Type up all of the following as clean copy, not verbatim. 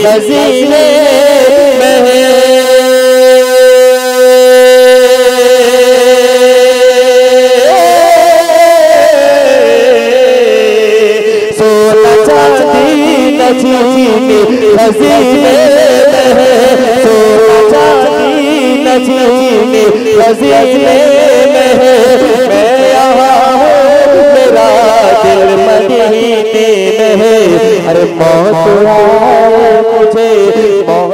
खजीने में है। सोना चांदी नजीने खजीने में है। सोना चांदी नजीने खजीने में है। मैं यहाँ हूँ मेरा दिल मदीने में है। अरे मौत आए मुझे मौत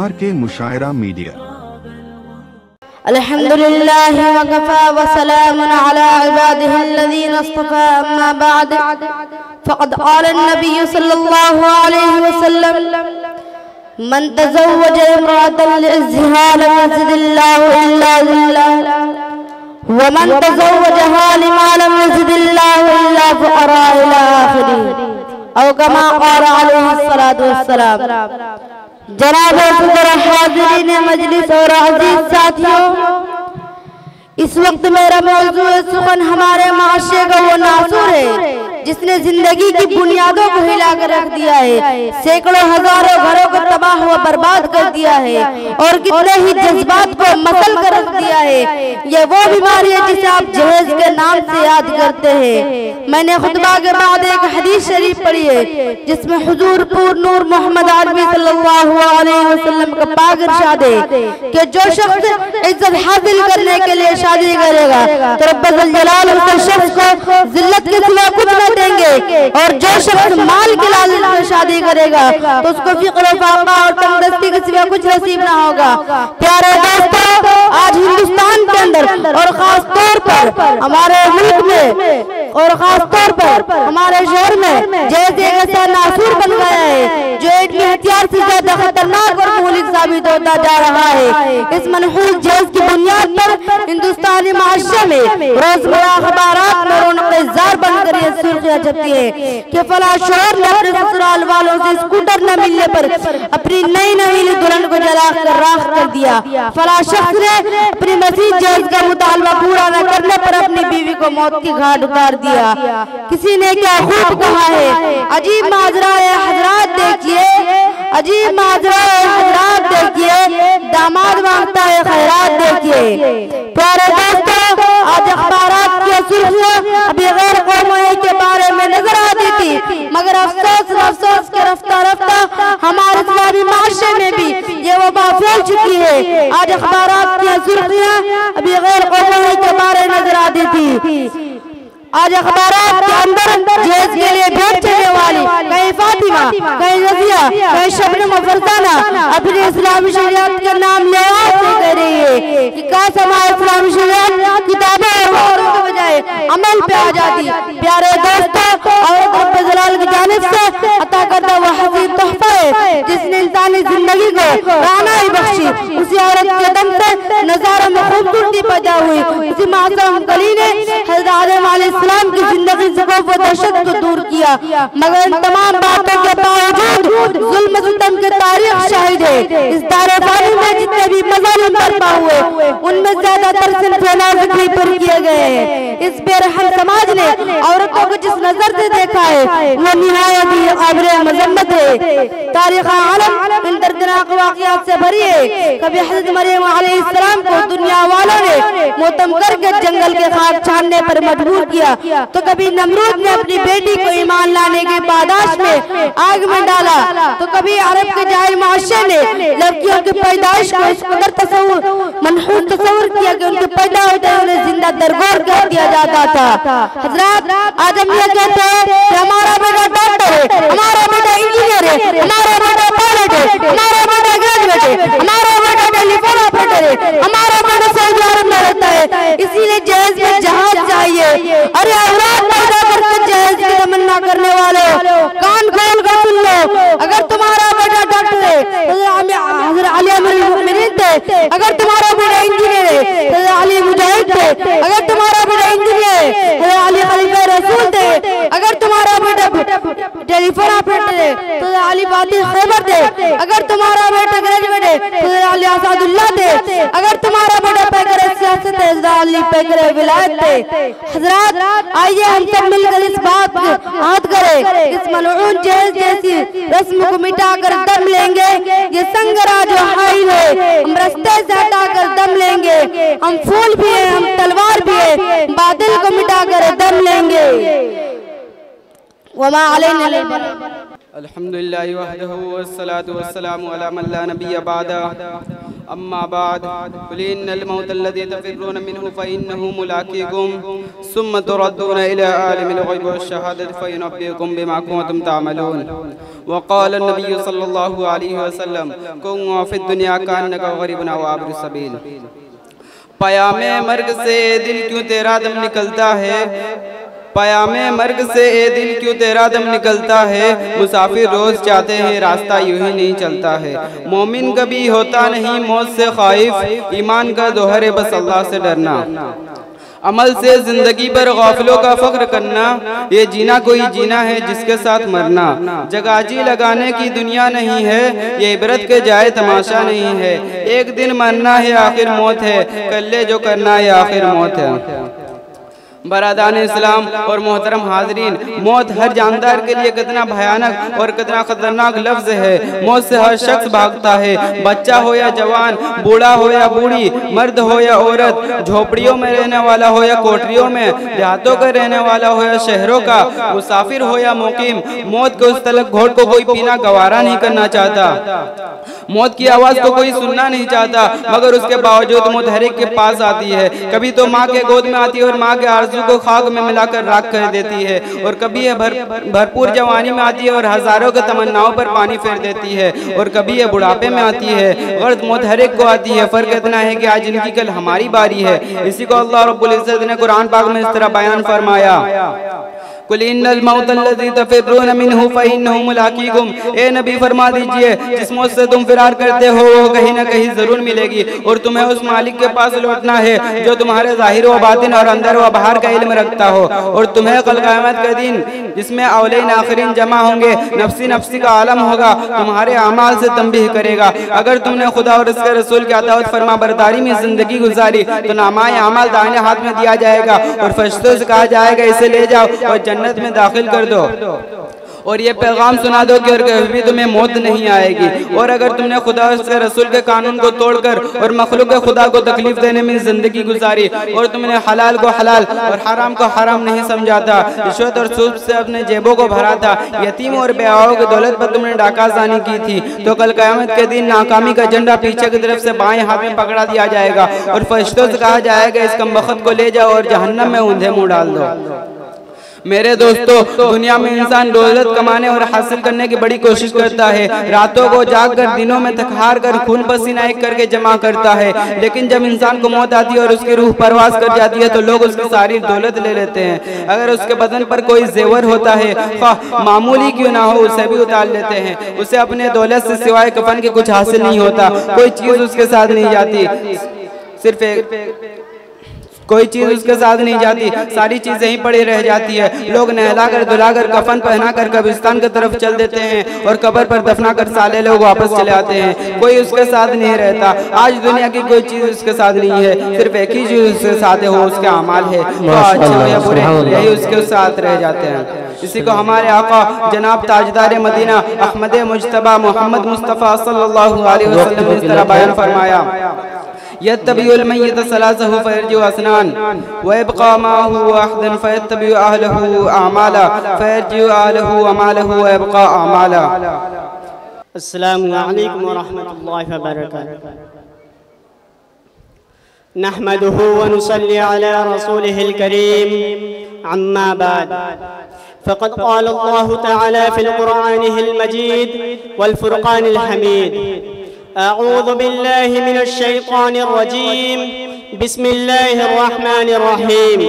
RK मुशायरा मीडिया। अल्हम्दुलिल्लाह वकफ़ा वसलाम अला इबादिही अल्लज़ीना इस्तफ़ा अम्मा बाद फ़क़द क़ाल अन्नबी सल्लल्लाहु अलैहि वसल्लम मन तज़व्वज इम्रअतन लिइज़्ज़िहा लम यज़िदिल्लाहु इल्ला ज़िल्ला व मन तज़व्वजहा लिमा लम यज़िदिल्लाहु इल्ला फ़क़रा इला आखिरी औ कमा क़ाल अलैहि सलातु वस्सलाम। जनाब सदर हाज़िरीन मजलिस और अज़ीज़ साथियों, इस वक्त मेरा मौजू सुखन हमारे माशरे का वो नासूर है जिसने जिंदगी की बुनियादों को हिलाकर रख दिया है, सैकड़ों हजारों घरों को तबाह व बर्बाद कर दिया है और कितने ही जज्बात को मसल कर रख दिया है। ये वो बीमारी है जिसे आप जहेज के नाम से याद करते हैं। मैंने खुतबा के बाद एक हदीस शरीफ पढ़ी है जिसमें हुजूर पूर नूर मोहम्मद अरबी सल्लल्लाहु अलैहि वसल्लम का पाक इरशाद है कि जो शख्स इज्जत हासिल करने के लिए शादी करेगा तो रब्बुल जलाल उस शख्स को जिल्लत के सिवा कुछ न देंगे, और जो शख्स माल के लालच में शादी करेगा तो उसको फिक्र फाका और तंगदस्ती के सिवा कुछ नसीब ना होगा। प्यारे दोस्तों, आज हिंदुस्तान के अंदर और खास तौर पर हमारे मुल्क में और खास तौर पर हमारे शहर में जैसे ऐसा नासूर बन गया है जो एक हथियार से ज्यादा खतरनाक और मुहलिक साबित होता जा रहा है। इस मनहूस जहेज की बुनियाद पर हिंदुस्तानी माशरे में रोजमर्रा अखबारात में रौनक-ए-जार बनकर ये सुर्खियां छपती है कि फला शोहर ने अपने ससुराल वालों से स्कूटर न मिलने पर अपनी नई नवीली दुल्हन को जलाकर राख कर दिया। फला शख्स ने अपनी मसीह जहेज का मुतालबा पूरा न करने पर अपनी बीवी को मौत की घाट उतार दिया। किसी ने क्या खूब कहा है, अजीब माजरा है हजरात देखिए, अजीब माजरा है हजरात देखिए, दामाद मांगता है खैरात देखिए। प्यारे दोस्तों, आज अखबारात की सुर्खियां अभी गैर कौमों के बारे में नजर आती थी, मगर अफसोस के रफ्ता रफ्ता हमारे इस्लामी माशरे में भी ये वबा फैल चुकी है। आज अखबारात की सुर्खियां अभी गैर कौमों के बारे में नजर आती थी। आज अखबारात के अंदर जहेज के लिए भेंट चलने वाली कहीं फातिमा, कहीं रजिया, कहीं शबनम फरजाना अपने इस्लामी शरीयत का नाम ले कह रही है कि काश हमारे इस्लामी शरीयत किताबें और के बजाय अमल पे आ जाती। प्यारे दोस्तों, और रब्बुल जलाल की जानिब से अता करता हुआ हसीन तोहफा है जिसने इंसानी जिंदगी को रानाई बख्शी। उसी औरत के दम से नजारों में खूबसूरती पैदा हुई। उसी मासूम कली ने हज़रत आदम अलैहिस्सलाम की जिंदगी से खौफ व दहशत को दूर किया, मगर इन तमाम बातों के बावजूद जुल्म सितम के तारीख शाहिद है। इस दारे पानी में जितने भी मज़ालिम बर्पा हुए उनमें ज्यादातर सिर्फ नाज़िकी पर किए गए हैं। इस बेरहम समाज ने औरतों को जिस नजर से देखा है वो निहायत ही काबिल मज़म्मत है। तारीख़ आलम इन दर्दनाक वाक़ियात से भरी है। कभी हज़रत मरियम अलैहिस्सलाम को दुनिया वालों ने मोतम करके जंगल के खाक छानने पर मजबूर किया, तो कभी नमरूद ने अपनी बेटी को ईमान लाने की पादाश में आग में डाला, तो कभी अरब के जाहिल माशरे ने लड़कियों की पैदाइश को इस कदर मनहूस तस्वुर किया कि उनके पैदा होते ही उन्हें जिंदा दरगोर कर दिया जाता था। हजरात, आज हम ये कहते हैं कि हमारा बेटा डॉक्टर है, हमारा बेटा इंजीनियर है, हमारा बेटा पायलट है, हमारा बेटा ग्रेजुएट है, हमारा बेटा टेलीफोन ऑपरेटर है, हमारा बेटा सऊदी अरब में रहता है, इसीलिए जहेज में जहाज चाहिए। अरे औलाद पैदा करके जहेज की तमन्ना करने वाले कान खोल कर सुन लो, अगर तुम्हारा बेटा डॉक्टर है हज़रत अली अमीरुल मोमिनीन थे, अगर तुम्हारा बेटा इंजीनियर है हज़रत अली मुजाहिद थे, अगर तुम्हारा बेटा इंजीनियर है हज़रत अली खलीफा रसूल थे, अगर तुम्हारा बेटा टेलीफोन ऑपरेटर तो अली फातिह खैबर थे। अगर तुम्हारा बेटा ग्रेजुएट है तो अली आसादुल्लाह थे। अगर तुम्हारा बेटा पैकर सियासत है तो अली पैकर विलायत थे। हजरात, आइए हम सब मिलकर इस बात को हाथ करें, इस मलऊन जहेज जैसी रस्म को मिटाकर दम लेंगे। ये संगरा जो हाई है हम रास्ते से हटाकर दम लेंगे। हम फूल भी है, हम तलवार भी है, बादल को मिटाकर दम लेंगे। वमा अलैना अल्हम्दुलिल्लाहि वहदहु वस्सलातु वस्सलामु अला मन ला नबिय्य बअदा अम्मा बाद कुल इन्नल मौत अल्लज़ी तफ़िर्रून मिन्हु फ़इन्नहु मुलाक़ीकुम सुम्मा तुरद्दूना इला आलिमिल ग़ैबि वश्शहादति फ़युनब्बिउकुम बिमा कुन्तुम तअमलून व क़ाल अन्नबिय्यु सल्लल्लाहु अलैहि वसल्लम कुन फ़िद दुनिया कअन्नका ग़रीबुन अव आबिरुस सबील। पयामे मर्ग से दिल क्यों तेरा दम निकलता है, पयामे मर्ग से ए दिल क्यों तेरा दम निकलता है। मुसाफिर रोज चाहते हैं रास्ता यूं ही नहीं चलता है। मोमिन कभी होता नहीं मौत से ख़ाइफ, ईमान का दोहर है बस अल्लाह से डरना। अमल से जिंदगी पर गाफिलों का फख्र करना, ये जीना कोई जीना है जिसके साथ मरना। जगाजी लगाने की दुनिया नहीं है, ये इबरत के जाए तमाशा नहीं है। एक दिन मरना है आखिर मौत है, कर ले जो करना है आखिर मौत है। बरादान इस्लाम और मोहतरम हाजरीन, मौत हर जानदार के लिए कितना भयानक और कितना खतरनाक लफ्ज है। मौत से हर शख्स भागता है, बच्चा हो या जवान, बूढ़ा हो या बूढ़ी, मर्द हो या औरत, झोपड़ियों में रहने वाला हो या कोठरियों में, देहातों का रहने वाला हो या शहरों का, मुसाफिर हो या मुकीम, मौत के उस तलक घोट को कोई पीना गवारा नहीं करना चाहता। मौत की आवाज़ को कोई सुनना नहीं चाहता, मगर उसके बावजूद मुतहरिक के पास आती है। कभी तो माँ के गोद में आती है और माँ के आरज़ू को खाक में मिलाकर राख कर देती है, और कभी ये भरपूर जवानी में आती है और हज़ारों के तमन्नाओं पर पानी फेर देती है, और कभी ये बुढ़ापे में आती है, गर्द मुतहरिक को आती है। फ़र्क इतना है कि आज इनकी कल हमारी बारी है। इसी को अल्लाह रब्बुल इज़्ज़त ने कुरान पाक में इस तरह बयान फरमाया, कुल इन्नल मौत अल्लज़ी तफ़िर्रून मिन्हु फ़इन्नहु मुलाक़ीकुम। ए नबी फरमा दीजिए, जिस मौत से तुम फिरार करते हो वो कहीं न कहीं ज़रूर मिलेगी, और तुम्हें उस मालिक के पास लौटना है जो तुम्हारे ज़ाहिर व बातिन और अंदर व बाहर का इल्म रखता हो। और तुम्हें कल क़यामत के दिन जिसमें अवलीन आखिरीन जमा होंगे, नफ्सी नफ्सी का आलम होगा, तुम्हारे अमाल से तंबीह करेगा। अगर तुमने खुदा और उसके रसूल के अताअत फरमा बरदारी में ज़िंदगी गुजारी तो नामाए अमाल दाहिने हाथ में दिया जाएगा, और फरिश्तों से कहा जाएगा इसे ले जाओ और जन्नत में दाखिल कर दो, और ये पैगाम सुना दो कि और कभी तुम्हें मौत नहीं आएगी। और अगर तुमने खुदा उसके रसूल के कानून को तोड़कर और मखलूक खुदा को तकलीफ देने में जिंदगी गुजारी, और तुमने हलाल को हलाल और हराम को हराम नहीं समझाता, रिश्वत और सूद से अपने जेबों को भरा था, यतीम और बेवाओं की दौलत पर तुमने डाकाज़ानी की थी, तो कल क़यामत के दिन नाकामी का झंडा पीछे की तरफ से बाएं हाथ में पकड़ा दिया जाएगा, और फरिश्तों से कहा जाएगा इस कमबख्त को ले जाओ और जहन्नम में ऊंधे मुँह डाल दो। मेरे दोस्तों, दुनिया में इंसान दौलत कमाने और हासिल करने की बड़ी कोशिश करता है, रातों को जाग कर दिनों में थक हार कर खून पसीना एक करके जमा करता है, लेकिन जब इंसान को मौत आती है और उसकी रूह परवास कर जाती है तो लोग उसकी सारी दौलत ले लेते हैं। अगर उसके बदन पर कोई जेवर होता है, मामूली क्यों ना हो, उसे भी उतार लेते हैं। उसे अपने दौलत से सिवाय कफन के कुछ हासिल नहीं होता, कोई चीज़ उसके साथ नहीं जाती, सिर्फ कोई चीज उसके साथ नहीं जाती, सारी चीजें ही पड़ी रह जाती है। लोग नहलाकर धुलाकर कफन पहनाकर कब्रिस्तान की तरफ चल देते हैं और कब्र पर दफनाकर साले लोग वापस चले आते हैं, कोई उसके साथ नहीं रहता। आज दुनिया की कोई चीज उसके साथ नहीं है, सिर्फ एक ही चीज उसके साथ है, वो उसके अमाल है, तो अच्छे हो या बुरे यही उसके साथ रह जाते हैं। इसी को हमारे आका जनाब ताजदार मदीना अहमद मुज्तबा मोहम्मद मुस्तफ़ा सल्लल्लाहु अलैहि वसल्लम ने इस तरह बयान फरमाया, यत्तबिउल मय्यत सलासहु फयरजिउ असनान व यबqa माहु वहदन फयत्तबिउ अहलहु अमाला फयरजिउ अहलहु अमालहु व यबqa अमाला। अस्सलामु अलैकुम व रहमतुल्लाहि व बरकातुहू। नहमदुहु व नुसल्ली अला रसूलिहिल करीम, अम्मा बाद। फ़क़द क़ाल अल्लाहु तआला फ़िल क़ुरआनिहिल मजीद वल फ़ुरक़ानिल हमीद, अऊज़ु बिल्लाहि मिनश शैतानिर रजीम, बिस्मिल्लाहिर रहमानिर रहीम।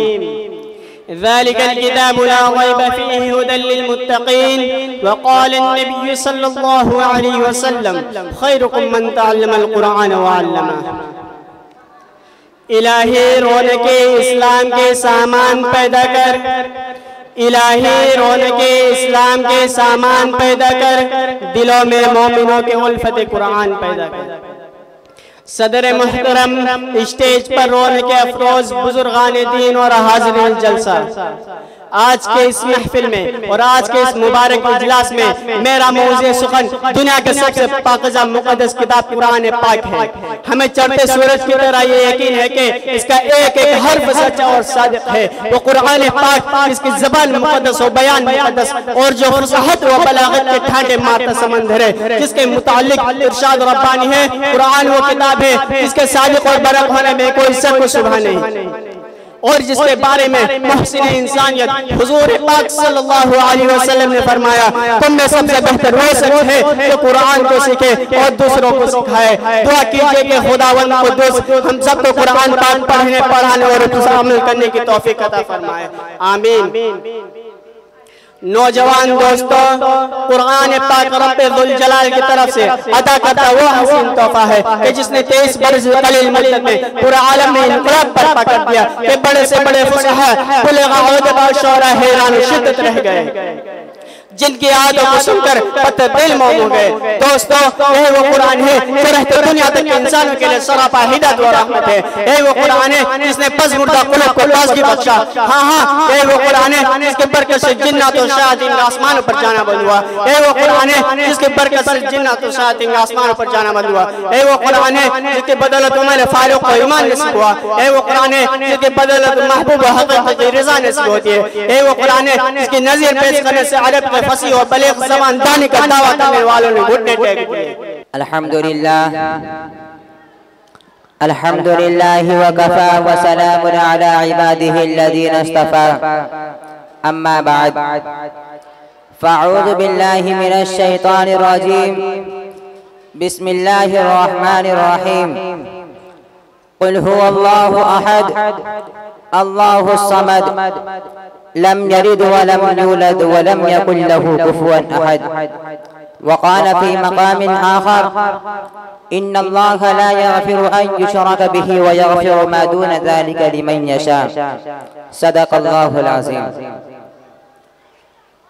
ज़ालिकल किताबु ला रैब फ़ीहि हुदल लिल मुत्तक़ीन, व क़ाल अन्नबिय्यु सल्लल्लाहु अलैहि वसल्लम खैरुकुम मन तअल्लमल क़ुरआन व अल्लमह। इलाही रौनके इस्लाम के सामान पैदा कर इलाही रौनके इस्लाम के सामान पैदा कर, दिलों में मोमिनों के उल्फत कुरान पैदा कर। सदर मुहतरम, स्टेज पर रौनके अफरोज बुजुर्गान दीन और हाज़िरीन जलसा, आज के इस महफिल में और आज के इस मुबारक इजलास में मेरा मौज़े सुखन दुनिया के सबसे पाकीज़ा मुक़द्दस किताब कुरान पाक है। हमें चढ़ते सूरज की तरह ये यकीन है कि इसका एक एक हर्फ सच्चा और सादिक है। वो कुरान पाक, इसकी ज़बान मुक़द्दस और बयान मुक़द्दस और जो फसाहत व बलागत के ठाटे मारता समंदर है, जिसके मुताल्लिक इरशाद रब्बानी है। कुरान वो किताब है जिसके सादिक और बरक होने में कोई शक व शुबहा नहीं, और जिसके बारे में मुहसिन इंसानियत हुजूर पाक सल्लल्लाहु अलैहि वसल्लम ने फरमाया, तुम में सबसे बेहतर वो शख्स है जो कुरान को सीखे और दूसरों को सिखाए। दुआ कीजिए कि खुदावंद कुद्दूस हम सबको कुरान पाक पढ़ने, पढ़ाने और उस पर अमल करने की तौफीक अता फरमाए, आमीन। नौजवान दोस्तों, कुरान पाक रब्बुल जलाल की तरफ से अदा करता वो हसीन तोहफा है कि जिसने 23 बरस कलील मुद्दत में पूरा आलम में इनकलाब बर्पा कर दिया कि बड़े से बड़े फुसहा शोरा हैरान शिद्दत रह गए, जिनकी आदतों को सुनकर पत्थर दिल मोम हो गए। दोस्तों, यह वो कुरान है जो रहते दुनिया तक के इंसानों के लिए सरापा हिदायत और रहमत है। यह वो कुरान है जिसने पस मुर्दा कुल्ब को ताज़गी बख्शा। हाँ, यह वो कुरान है जिसके बरकत से जिन्नात और शयातीन आसमानों पर जाना बंद हुआ। यह वो कुरान है जिसके बरकत से जिन्नात और शयातीन आसमानों पर जाना बंद हुआ। यह वो कुरान है जिसके बदौलत उमर फारूक को ईमान नसीब हुआ। यह वो कुरान है जिसके बदौलत महबूब हक़ की रज़ा नसीब होती है। यह वो कुरान है जिसकी नज़ीर पेश करने से अरब के फसी और बलीग ज़बान दानी का दावा करने वालों ने घुटने टेक दिए। अल्हम्दुलिल्लाह, अल्हम्दुलिल्लाह व कफ़ा व सलामुन अला इबादिही अल्लज़ीना इस्तफ़ा, अम्मा बाद, फ़अऊज़ु बिल्लाहि मिनश शैतानिर रजीम, बिस्मिल्लाहिर रहमानिर रहीम। क़ुल हुवल्लाहु अहद, अल्लाहुस समद, लम यलिद वलम यूलद वलम यकुल लहू कुफुवन अहद। वक़ाल फ़ी मक़ामिन आख़र, इन्नल्लाह ला यग़फ़िरु अन युशरक बिही व यग़फ़िरु मा दून ज़ालिका लिमन यशा। सदक़ल्लाहुल अज़ीम।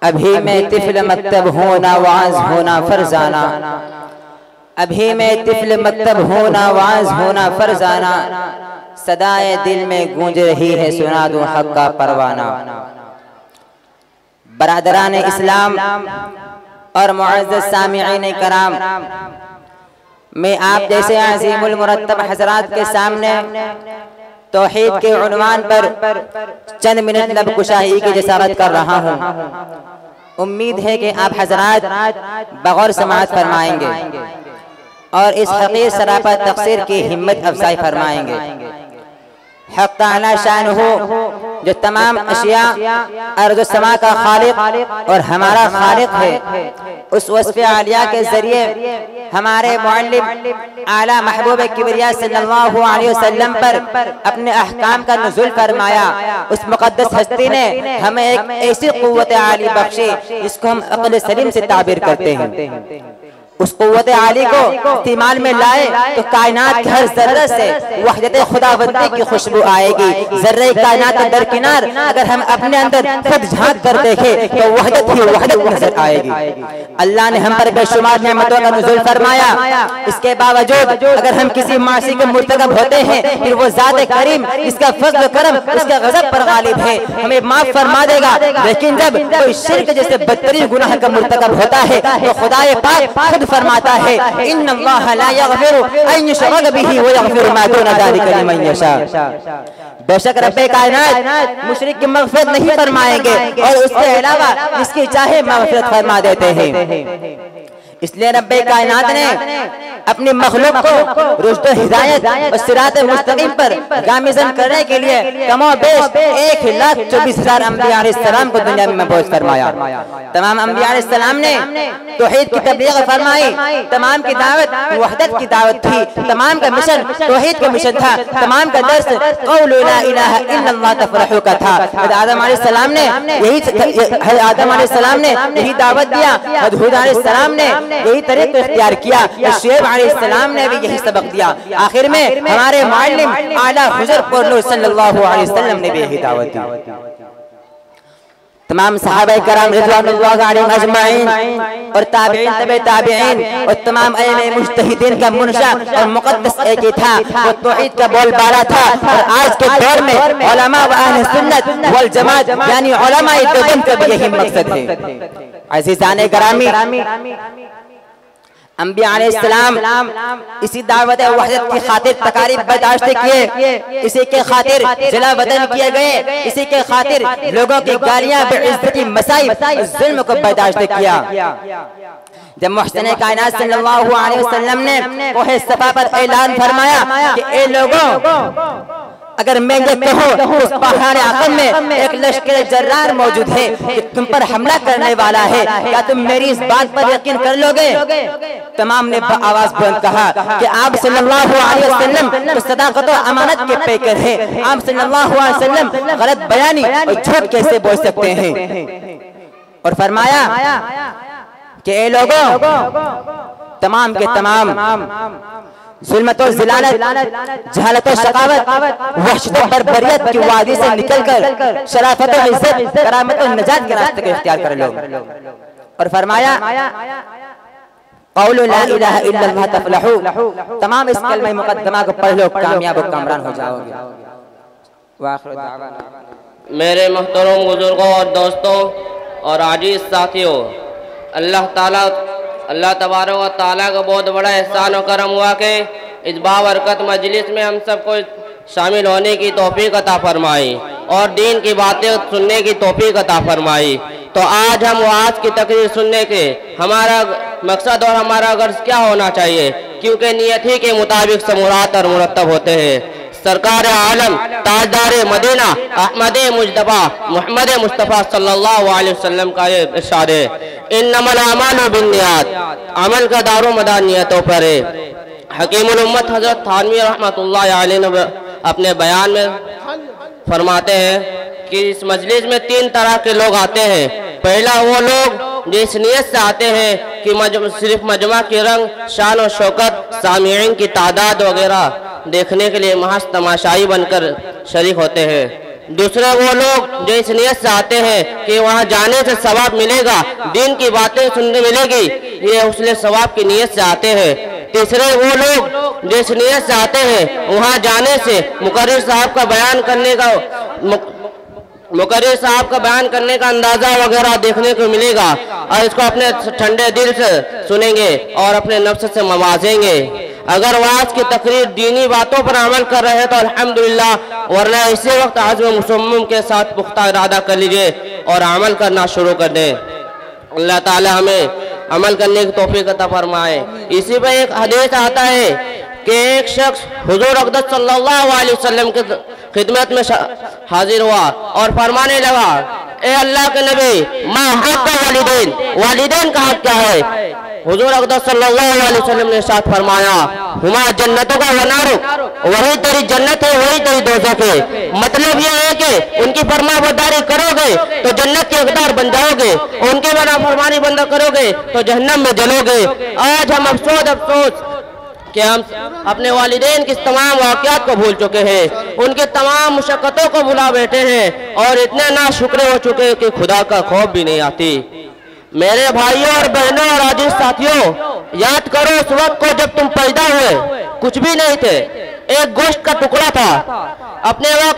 अभी में तिफ़्ल मक्तब होना वाज़ होना फ़र्ज़ाना, अभी में तिफ़्ल मक्तब होना वाज़ होना फ़र्ज़ाना, सदाए दिल में गूंज रही है सुना दूं हक़ का परवाना। बरादरान इस्लाम और मुअज़्ज़ज़ सामिईन कराम, मैं आप जैसे अज़ीमुल मुरत्तब हज़रात के सामने तौहीद के उन्वान पर चंद मिनट लब कुशाई की जसारत कर रहा हूँ। उम्मीद है कि आप हज़रात बगौर समाअत फरमाएंगे और इस हक़ीक़ सरापा तक़सीर की हिम्मत अफ़ज़ाई फरमाएंगे। हक़ ताला शान हो जो तमाम अशिया अर्ज़ समा का खालिक और हमारा खालिक है, उस वस्फ़े आलिया के ज़रिए हमारे मुअल्लिम आला महबूब किबरिया सल्लल्लाहु अलैहि वसल्लम पर अपने अहकाम का नुज़ूल फरमाया। उस मुक़द्दस हस्ती ने हमें एक ऐसी क़ुव्वत आली बख्शी जिसको हम अक़ल सलीम से ताबीर करते हैं। उस क़ुव्वत आली को इस्तेमाल में लाए तो कायनात के हर ज़र्रे से वहदत खुदावंदी की खुशबू आएगी। ज़र्रे कायनात के दरकिनार अगर हम अपने अंदर खुद झांक कर देखें तो वहदत ही वहदत नजर आएगी। अल्लाह ने हम पर बेशुमार नेमतों का नुज़ूल फरमाया। इसके बावजूद अगर हम किसी मासी के मुर्तकब होते हैं, फिर वो ज़ात करीम इसका फज़्ल करम इसका गज़ब पर गालिब है, हमें माफ़ फरमा देगा। लेकिन जब कोई शिर्क जैसे बदतरीन गुनाह का मुर्तकब होता है तो खुदाए पाक फरमाता है, इन्नल्लाह ला यग़फ़िरु अन युशरक बिही व यग़फ़िरु मा दून ज़ालिका लिमन यशा। बेशक रब्बे कायनात मुशरिक की मग़फ़िरत नहीं फरमाएंगे और उसके अलावा जिसकी चाहे मग़फ़िरत फरमा देते हैं। इसलिए रब्बे कायनात ने अपनी मखलूक को रुश्द हिदायत और सिरात मुस्तकीम पर गामिज़न करने के लिए कमोबेश 1,24,000 अंबिया अलैहिस्सलाम को दुनिया में मबऊस फरमाया। तमाम अंबिया अलैहिस्सलाम ने तौहीद की तबलीग फरमाई। तमाम की दावत वहदत की दावत थी। तमाम का मिशन तौहीद का मिशन था। तमाम का दर्स क़ौलु ला इलाहा इल्लल्लाह तफ़रहु का था। आदम अलैहिस्सलाम ने यही दावत दिया। हूद अलैहिस्सलाम ने यही तरीक़ा इख्तियार किया। शुएब अलैहिस्सलाम ने भी यही सबक दिया। आखिर में हमारे मुअल्लिम आला हुज़ूर सल्लल्लाहु अलैहि वसल्लम ने भी यही दावत दी। तमाम सहाबा कराम रिज़वानुल्लाह अलैहिम अजमाइन और ताबईन तबे ताबईन और तमाम अइम्मा मुज्तहिदीन का मुनशा और मुक़द्दस एक ही था, वो तौहीद का बोलबाला था। और आज के दौर में उलमा व अहले सुन्नत वल जमात यानी उलमा देवबंद का भी यही मकसद है। अज़ीज़ाने करामी, अंबिया अलैहिस्सलाम इसी दावत वहदत की खातिर तकारीब बर्दाश्त किए, इसी के खातिर जला वतन किए गए, इसी के खातिर लोगों की गालियां बेइज्जती मसाइब जुल्म को बर्दाश्त किया। जब मुहसिन कायनात सल्लल्लाहु अलैहि वसल्लम ने कोहे सफा पर ऐलान फरमाया कि ए लोगों, अगर मैं ये कहूँ उस पहाड़ आकम में एक लश्कर जर्रार मौजूद है कि तुम पर हमला करने वाला है, क्या तुम मेरी इस बात पर यकीन कर लोगे? तमाम ने आवाज बुलंद कहा कि आप सल्लल्लाहु अलैहि वसल्लम तो सदाकत और अमानत के पैकर हैं, आप सल्लल्लाहु अलैहि वसल्लम गलत बयानी और झूठ कैसे बोल सकते हैं? और फरमाया कि ए लोगों, तमाम के तमाम जुल्मत और ज़िलालत, जहालत और शकावत, वहशत और बर्बरियत की वादी से निकलकर शराफत और इज्जत, करामत और नजात के रास्ते को इख्तियार कर लो। और फरमाया क़ौलु ला इलाहा इल्लल्लाह तफ़लहू, तमाम इस कलमा मुक़द्दमा को पढ़ लो, कामयाब और कामरान हो जाओगे। वाखिर दावाना। मेरे मोहतरम बुजुर्गों और दोस्तों और आजीज़ साथियों, अल्लाह तबारक व तआला का बहुत बड़ा एहसान और करम हुआ कि इस बाबरकत मजलिस में हम सबको शामिल होने की तौफीक अता फरमाई और दीन की बातें सुनने की तौफीक अता फरमाई। तो आज हम वाज की तकरीर सुनने के हमारा मकसद और हमारा गर्ज क्या होना चाहिए, क्योंकि नियत ही के मुताबिक समूरात और मुरतब होते हैं। सरकार आलम ताजदार मदीना अहमद मुजतबा मोहम्मद मुस्तफ़ा सल्लल्लाहु अलैहि वसल्लम का ये इरशाद है, इन्नमल अमालु बिन्नियात, अमल का दारो मदार नियतों पर है। हकीमुल उम्मत हज़रत थानवी रहमतुल्लाह अलैहि ने अपने बयान में फरमाते हैं कि इस मजलिस में 3 तरह के लोग आते हैं। पहला वो लोग जो इस नियत से आते हैं कि सिर्फ मजमा के रंग, शान और शौकत, सामीईन की तादाद वगैरह देखने के लिए महज तमाशाई बनकर शरीक होते हैं। दूसरे वो लोग जो इस नियत से आते हैं कि वहाँ जाने से सवाब मिलेगा, दीन की बातें सुनने मिलेगी, ये उसने सवाब की नियत से आते हैं। तीसरे वो लोग जो इस नियत से आते हैं वहाँ जाने से मुकर्रिर साहब का बयान करने का अंदाज़ा वगैरह देखने को मिलेगा और इसको अपने ठंडे दिल से सुनेंगे और अपने नफ्स से मवाजेंगे। अगर वाज की तकरीर दीनी बातों पर अमल कर रहे हैं तो अल्हम्दुलिल्लाह, वरना इसी वक्त आज़्म मुसम्मम के साथ पुख्ता इरादा कर लीजिए और अमल करना शुरू कर दें। अल्लाह ताला हमें अमल करने की तौफीक अता फरमाए। इसी पर एक हदीस आता है कि एक शख्स हुजूर अक़दस सल्लल्लाहु अलैहि वसल्लम की खिदमत में हाजिर हुआ और फरमाने लगा, ए अल्लाह के नबी, मा हक़्क़ वालिदैन, वालिदैन का हक़ क्या है? हुजूर अक़दस सल्लल्लाहु अलैहि वसल्लम ने इरशाद फरमाया, हुमा जन्नतों का वनारुक, वही तेरी जन्नत है, वही तेरी दोज़ख है। मतलब यह है कि उनकी फरमाबरदारी करोगे तो जन्नत के हक़दार बन जाओगे, उनके नाफरमानी बंद करोगे तो जहन्नम में जलोगे। आज हम अफसोस कि हम अपने वालिदैन की तमाम वाक़यात को भूल चुके हैं, उनके तमाम मुशक्क़तों को भुला बैठे हैं और इतने नाशुक्र हो चुके हैं कि खुदा का खौफ भी नहीं आती। मेरे भाइयों और बहनों और आजीज़ साथियों, याद करो उस वक्त को जब तुम पैदा हुए, कुछ भी नहीं थे, एक गोश्त का टुकड़ा था। अपने आप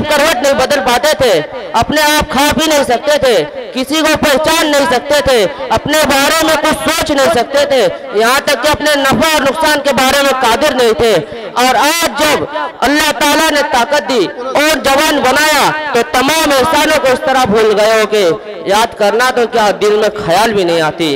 करवट नहीं बदल पाते थे, अपने आप खा पी नहीं सकते थे, किसी को पहचान नहीं सकते थे, अपने बारे में कुछ सोच नहीं सकते थे, यहाँ तक कि अपने नफा और नुकसान के बारे में कादिर नहीं थे। और आज जब अल्लाह ताला ने ताकत दी और जवान बनाया तो तमाम इंसानों को इस तरह भूल गए हो कि याद करना तो क्या दिल में ख्याल भी नहीं आती।